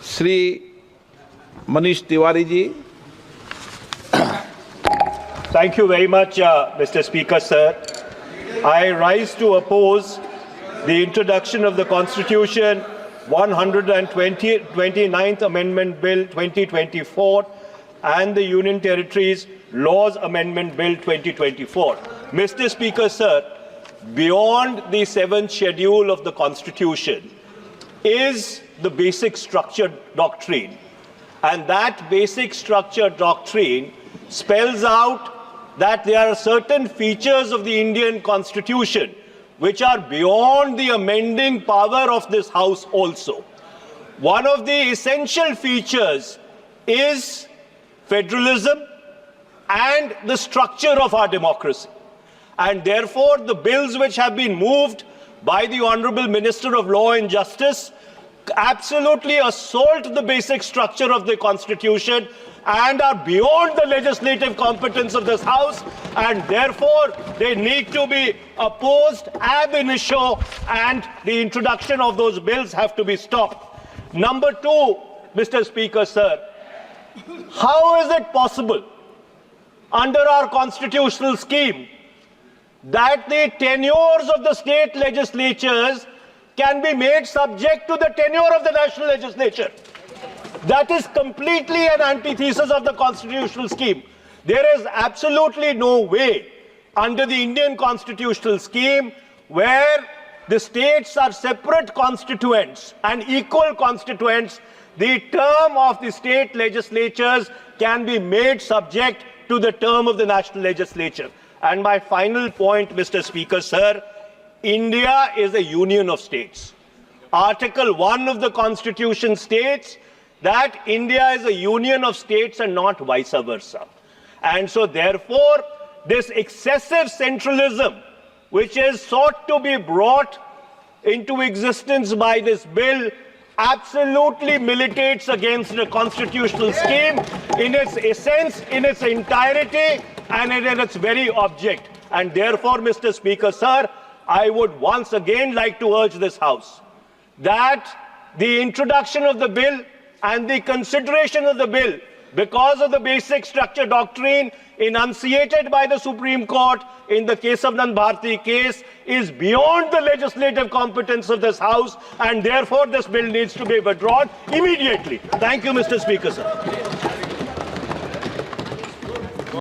Shri Manish Tiwari ji. Thank you very much, Mr. Speaker, sir. I rise to oppose the introduction of the Constitution 129th Amendment Bill 2024 and the Union Territories Laws Amendment Bill 2024. Mr. Speaker, sir, beyond the 7th schedule of the Constitution is the basic structure doctrine. And that basic structure doctrine spells out that there are certain features of the Indian Constitution which are beyond the amending power of this House also. One of the essential features is federalism and the structure of our democracy. And therefore, the bills which have been moved by the Honorable Minister of Law and Justice absolutely assault the basic structure of the Constitution and are beyond the legislative competence of this House, and therefore they need to be opposed ab initio, and the introduction of those bills have to be stopped. Number two, Mr. Speaker, sir, how is it possible under our constitutional scheme that the tenures of the state legislatures can be made subject to the tenure of the national legislature? That is completely an antithesis of the constitutional scheme. There is absolutely no way under the Indian constitutional scheme where the states are separate constituents and equal constituents, the term of the state legislatures can be made subject to the term of the national legislature. And my final point, Mr. Speaker, sir, India is a union of states. Article 1 of the Constitution states that India is a union of states and not vice versa. And so therefore, this excessive centralism which is sought to be brought into existence by this bill absolutely militates against the constitutional scheme in its essence, in its entirety, and in its very object. And therefore, Mr. Speaker, sir, I would once again like to urge this House that the introduction of the bill and the consideration of the bill, because of the basic structure doctrine enunciated by the Supreme Court in the case of Bharti case, is beyond the legislative competence of this House, and therefore this bill needs to be withdrawn immediately. Thank you, Mr. Speaker, sir.